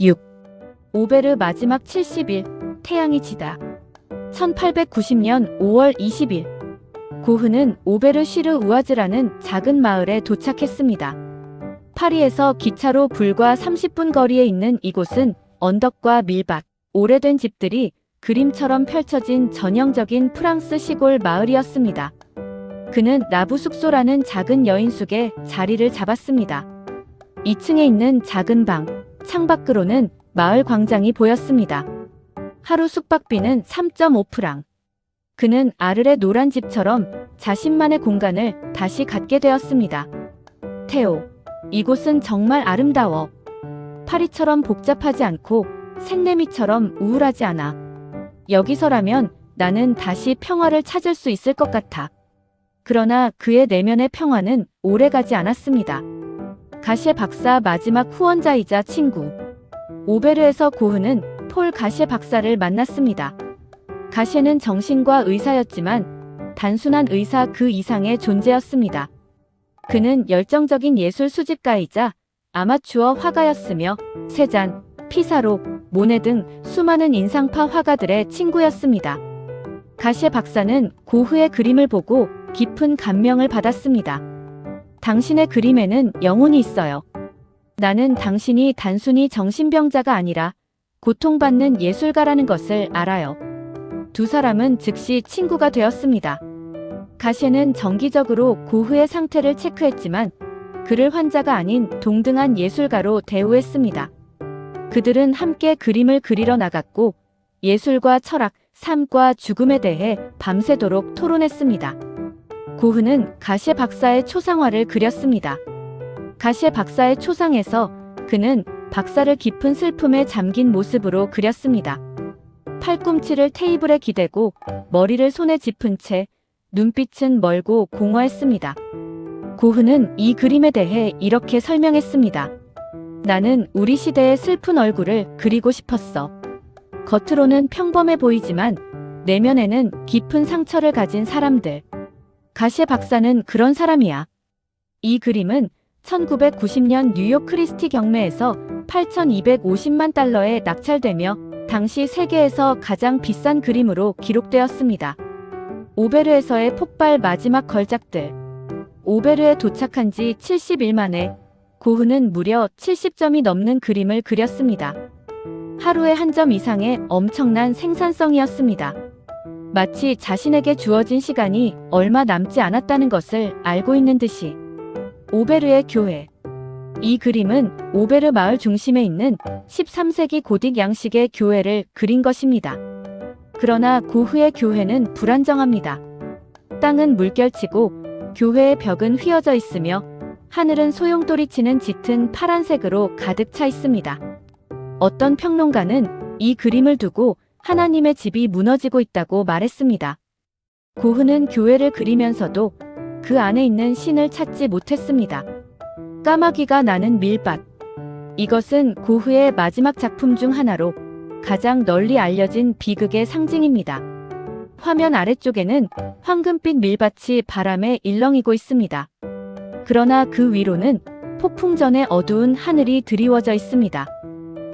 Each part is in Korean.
6. 오베르 마지막 70일, 태양이 지다. 1890년 5월 20일, 고흐는 오베르 시르 우아즈라는 작은 마을에 도착했습니다. 파리에서 기차로 불과 30분 거리에 있는 이곳은 언덕과 밀밭, 오래된 집들이 그림처럼 펼쳐진 전형적인 프랑스 시골 마을이었습니다. 그는 라부 숙소라는 작은 여인숙에 자리를 잡았습니다. 2층에 있는 작은 방, 창밖으로는 마을 광장이 보였습니다. 하루 숙박비는 3.5프랑. 그는 아르레 노란 집처럼 자신만의 공간을 다시 갖게 되었습니다. 테오, 이곳은 정말 아름다워. 파리처럼 복잡하지 않고 샌내미처럼 우울하지 않아. 여기서라면 나는 다시 평화를 찾을 수 있을 것 같아. 그러나 그의 내면의 평화는 오래가지 않았습니다. 가시에 박사 마지막 후원자이자 친구. 오베르에서 고흐는 폴 가시에 박사를 만났습니다. 가시에는 정신과 의사였지만 단순한 의사 그 이상의 존재였습니다. 그는 열정적인 예술 수집가이자 아마추어 화가였으며 세잔, 피사로, 모네 등 수많은 인상파 화가들의 친구였습니다. 가시에 박사는 고흐의 그림을 보고 깊은 감명을 받았습니다. 당신의 그림에는 영혼이 있어요. 나는 당신이 단순히 정신병자가 아니라 고통받는 예술가라는 것을 알아요. 두 사람은 즉시 친구가 되었습니다. 가시에는 정기적으로 고흐의 상태를 체크했지만 그를 환자가 아닌 동등한 예술가로 대우했습니다. 그들은 함께 그림을 그리러 나갔고 예술과 철학, 삶과 죽음에 대해 밤새도록 토론했습니다. 고흐는 가시에 박사의 초상화를 그렸습니다. 가시에 박사의 초상에서 그는 박사를 깊은 슬픔에 잠긴 모습으로 그렸습니다. 팔꿈치를 테이블에 기대고 머리를 손에 짚은 채 눈빛은 멀고 공허했습니다. 고흐는 이 그림에 대해 이렇게 설명했습니다. 나는 우리 시대의 슬픈 얼굴을 그리고 싶었어. 겉으로는 평범해 보이지만 내면에는 깊은 상처를 가진 사람들. 가시에 박사는 그런 사람이야. 이 그림은 1990년 뉴욕 크리스티 경매에서 8,250만 달러에 낙찰되며 당시 세계에서 가장 비싼 그림으로 기록되었습니다. 오베르에서의 폭발 마지막 걸작들. 오베르에 도착한 지 70일 만에 고흐는 무려 70점이 넘는 그림을 그렸습니다. 하루에 한 점 이상의 엄청난 생산성이었습니다. 마치 자신에게 주어진 시간이 얼마 남지 않았다는 것을 알고 있는 듯이. 오베르의 교회. 이 그림은 오베르 마을 중심에 있는 13세기 고딕 양식의 교회를 그린 것입니다. 그러나 고흐의 교회는 불안정합니다. 땅은 물결치고 교회의 벽은 휘어져 있으며 하늘은 소용돌이 치는 짙은 파란색으로 가득 차 있습니다. 어떤 평론가는 이 그림을 두고 하나님의 집이 무너지고 있다고 말했습니다. 고흐는 교회를 그리면서도 그 안에 있는 신을 찾지 못했습니다. 까마귀가 나는 밀밭. 이것은 고흐의 마지막 작품 중 하나로 가장 널리 알려진 비극의 상징입니다. 화면 아래쪽에는 황금빛 밀밭이 바람에 일렁이고 있습니다. 그러나 그 위로는 폭풍 전에 어두운 하늘이 드리워져 있습니다.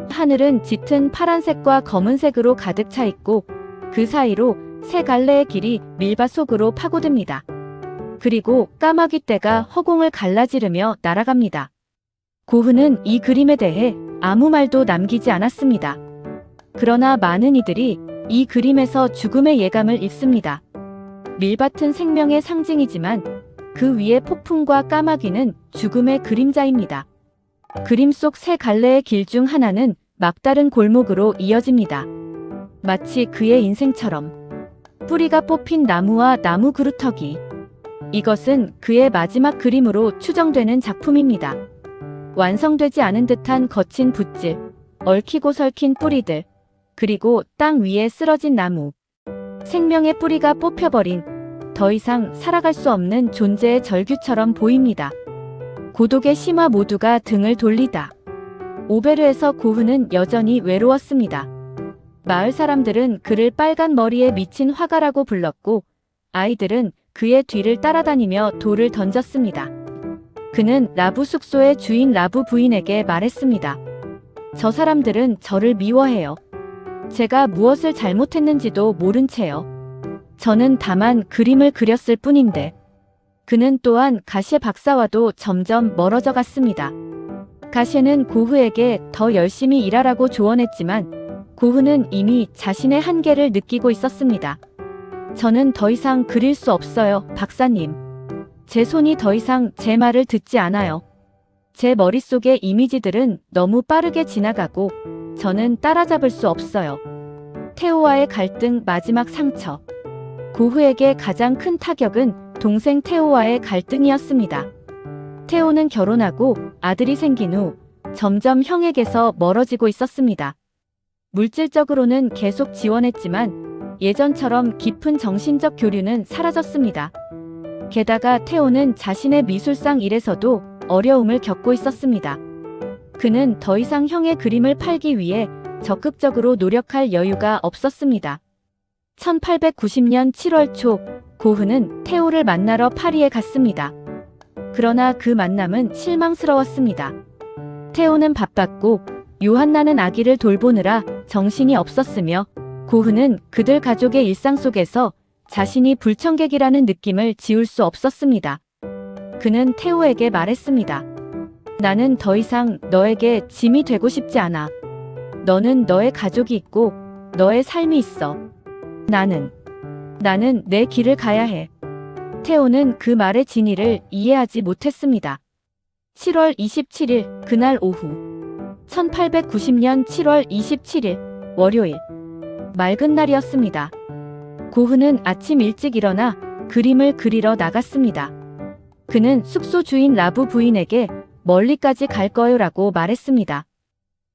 하늘은 짙은 파란색과 검은색으로 가득 차 있고 그 사이로 세 갈래의 길이 밀밭 속으로 파고듭니다. 그리고 까마귀 떼가 허공을 갈라지르며 날아갑니다. 고흐는 이 그림에 대해 아무 말도 남기지 않았습니다. 그러나 많은 이들이 이 그림에서 죽음의 예감을 읽습니다. 밀밭은 생명의 상징이지만 그 위에 폭풍과 까마귀는 죽음의 그림자입니다. 그림 속 세 갈래의 길 중 하나는 막다른 골목으로 이어집니다. 마치 그의 인생처럼. 뿌리가 뽑힌 나무와 나무 그루터기. 이것은 그의 마지막 그림으로 추정되는 작품입니다. 완성되지 않은 듯한 거친 붓질, 얽히고 설킨 뿌리들, 그리고 땅 위에 쓰러진 나무. 생명의 뿌리가 뽑혀버린, 더 이상 살아갈 수 없는 존재의 절규처럼 보입니다. 고독의 심화 모두가 등을 돌리다. 오베르에서 고흐는 여전히 외로웠습니다. 마을 사람들은 그를 빨간 머리에 미친 화가라고 불렀고 아이들은 그의 뒤를 따라다니며 돌을 던졌습니다. 그는 라부 숙소의 주인 라부 부인에게 말했습니다. 저 사람들은 저를 미워해요. 제가 무엇을 잘못했는지도 모른 채요. 저는 다만 그림을 그렸을 뿐인데. 그는 또한 가시에 박사와도 점점 멀어져 갔습니다. 가시는 고흐에게 더 열심히 일하라고 조언했지만 고흐는 이미 자신의 한계를 느끼고 있었습니다. 저는 더 이상 그릴 수 없어요, 박사님. 제 손이 더 이상 제 말을 듣지 않아요. 제 머릿속의 이미지들은 너무 빠르게 지나가고 저는 따라잡을 수 없어요. 테오와의 갈등 마지막 상처. 고흐에게 가장 큰 타격은 동생 테오와의 갈등이었습니다. 테오는 결혼하고 아들이 생긴 후 점점 형에게서 멀어지고 있었습니다. 물질적으로는 계속 지원했지만 예전처럼 깊은 정신적 교류는 사라졌습니다. 게다가 테오는 자신의 미술상 일에서도 어려움을 겪고 있었습니다. 그는 더 이상 형의 그림을 팔기 위해 적극적으로 노력할 여유가 없었습니다. 1890년 7월 초 고흐는 테오를 만나러 파리에 갔습니다. 그러나 그 만남은 실망스러웠습니다. 테오는 바빴고 요한나는 아기를 돌보느라 정신이 없었으며 고흐는 그들 가족의 일상 속에서 자신이 불청객이라는 느낌을 지울 수 없었습니다. 그는 테오에게 말했습니다. 나는 더 이상 너에게 짐이 되고 싶지 않아. 너는 너의 가족이 있고 너의 삶이 있어. 나는 내 길을 가야 해. 테오는 그 말의 진의를 이해하지 못했습니다. 7월 27일 그날 오후 1890년 7월 27일 월요일 맑은 날이었습니다. 고흐는 아침 일찍 일어나 그림을 그리러 나갔습니다. 그는 숙소 주인 라부 부인에게 멀리까지 갈 거요라고 말했습니다.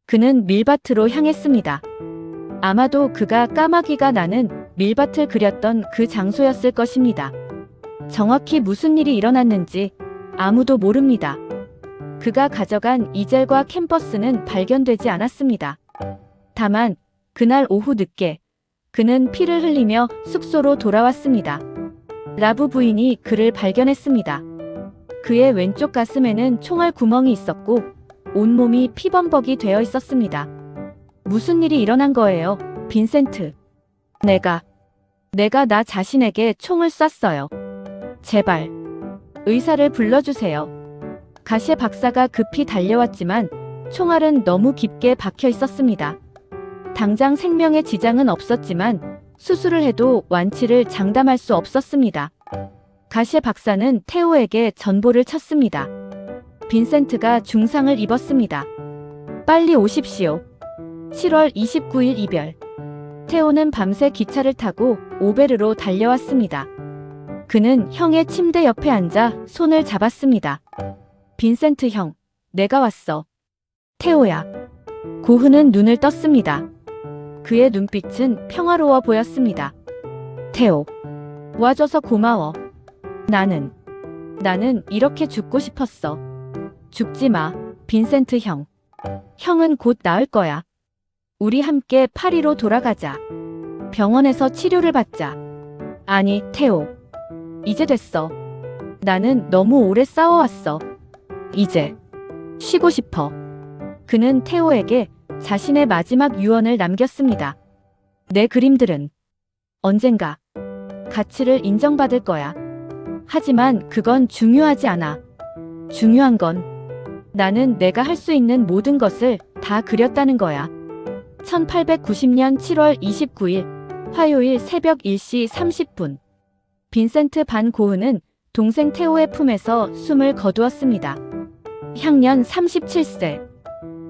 그는 밀밭으로 향했습니다. 아마도 그가 까마귀가 나는 밀밭을 그렸던 그 장소였을 것입니다. 정확히 무슨 일이 일어났는지 아무도 모릅니다. 그가 가져간 이젤과 캔버스는 발견되지 않았습니다. 다만 그날 오후 늦게 그는 피를 흘리며 숙소로 돌아왔습니다. 라부 부인이 그를 발견했습니다. 그의 왼쪽 가슴에는 총알 구멍이 있었고 온몸이 피범벅이 되어 있었습니다. 무슨 일이 일어난 거예요, 빈센트? 내가 나 자신에게 총을 쐈어요. 제발 의사를 불러주세요. 가시에 박사가 급히 달려왔지만 총알은 너무 깊게 박혀 있었습니다. 당장 생명에 지장은 없었지만 수술을 해도 완치를 장담할 수 없었습니다. 가시에 박사는 테오에게 전보를 쳤습니다. 빈센트가 중상을 입었습니다. 빨리 오십시오. 7월 29일 이별. 테오는 밤새 기차를 타고 오베르로 달려왔습니다. 그는 형의 침대 옆에 앉아 손을 잡았습니다. 빈센트 형, 내가 왔어. 테오야. 고흐는 눈을 떴습니다. 그의 눈빛은 평화로워 보였습니다. 테오, 와줘서 고마워. 나는 이렇게 죽고 싶었어. 죽지 마, 빈센트 형. 형은 곧 나을 거야. 우리 함께 파리로 돌아가자. 병원에서 치료를 받자. 아니, 테오. 이제 됐어. 나는 너무 오래 싸워왔어. 이제 쉬고 싶어. 그는 테오에게 자신의 마지막 유언을 남겼습니다. 내 그림들은 언젠가 가치를 인정받을 거야. 하지만 그건 중요하지 않아. 중요한 건 나는 내가 할 수 있는 모든 것을 다 그렸다는 거야. 1890년 7월 29일 화요일 새벽 1시 30분 빈센트 반 고흐는 동생 테오의 품에서 숨을 거두었습니다. 향년 37세.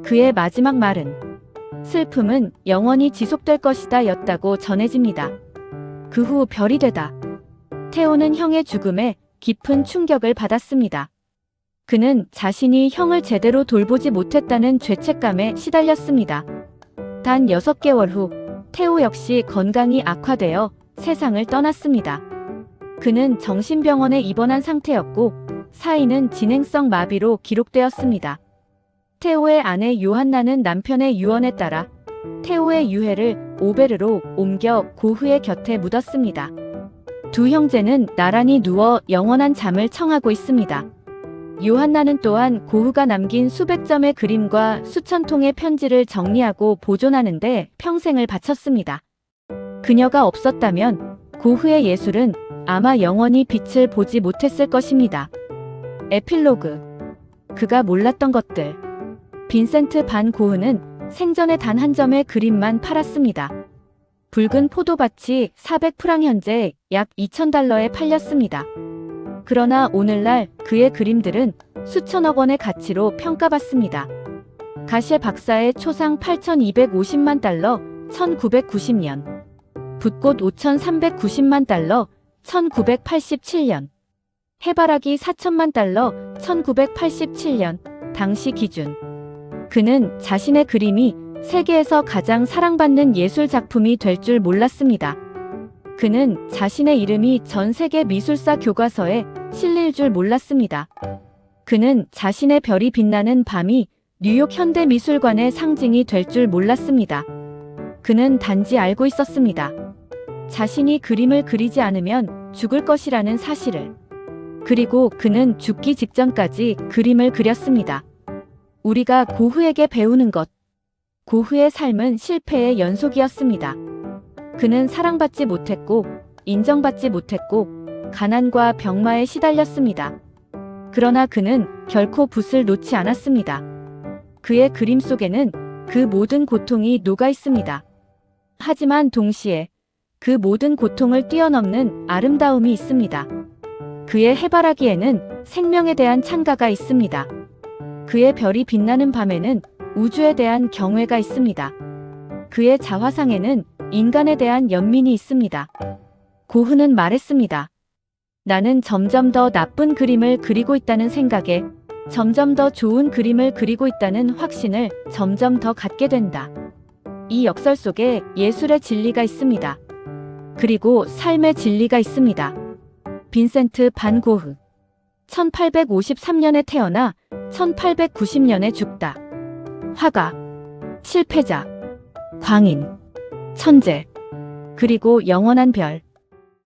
그의 마지막 말은 슬픔은 영원히 지속될 것이다 였다고 전해집니다. 그 후 별이 되다. 테오는 형의 죽음에 깊은 충격을 받았습니다. 그는 자신이 형을 제대로 돌보지 못했다는 죄책감에 시달렸습니다. 단 6개월 후 테오 역시 건강이 악화되어 세상을 떠났습니다. 그는 정신병원에 입원한 상태였고 사인은 진행성 마비로 기록되었습니다. 테오의 아내 요한나는 남편의 유언에 따라 테오의 유해를 오베르로 옮겨 고흐의 곁에 묻었습니다. 두 형제는 나란히 누워 영원한 잠을 청하고 있습니다. 요한나는 또한 고흐가 남긴 수백 점의 그림과 수천 통의 편지를 정리하고 보존하는데 평생을 바쳤습니다. 그녀가 없었다면 고흐의 예술은 아마 영원히 빛을 보지 못했을 것입니다. 에필로그. 그가 몰랐던 것들. 빈센트 반 고흐는 생전에 단 한 점의 그림만 팔았습니다. 붉은 포도밭이 400프랑 현재 약 2,000달러에 팔렸습니다. 그러나 오늘날 그의 그림들은 수천억 원의 가치로 평가받습니다. 가셰 박사의 초상 8,250만 달러 1990년, 붓꽃 5,390만 달러 1987년, 해바라기 4천만 달러 1987년 당시 기준. 그는 자신의 그림이 세계에서 가장 사랑받는 예술 작품이 될 줄 몰랐습니다. 그는 자신의 이름이 전 세계 미술사 교과서에 실릴 줄 몰랐습니다. 그는 자신의 별이 빛나는 밤이 뉴욕 현대미술관의 상징이 될 줄 몰랐습니다. 그는 단지 알고 있었습니다. 자신이 그림을 그리지 않으면 죽을 것이라는 사실을. 그리고 그는 죽기 직전까지 그림을 그렸습니다. 우리가 고흐에게 배우는 것. 고흐의 삶은 실패의 연속이었습니다. 그는 사랑받지 못했고, 인정받지 못했고, 가난과 병마에 시달렸습니다. 그러나 그는 결코 붓을 놓지 않았습니다. 그의 그림 속에는 그 모든 고통이 녹아 있습니다. 하지만 동시에 그 모든 고통을 뛰어넘는 아름다움이 있습니다. 그의 해바라기에는 생명에 대한 찬가가 있습니다. 그의 별이 빛나는 밤에는 우주에 대한 경외가 있습니다. 그의 자화상에는 인간에 대한 연민이 있습니다. 고흐는 말했습니다. 나는 점점 더 나쁜 그림을 그리고 있다는 생각에 점점 더 좋은 그림을 그리고 있다는 확신을 점점 더 갖게 된다. 이 역설 속에 예술의 진리가 있습니다. 그리고 삶의 진리가 있습니다. 빈센트 반 고흐. 1853년에 태어나 1890년에 죽다. 화가, 실패자, 광인, 천재, 그리고 영원한 별.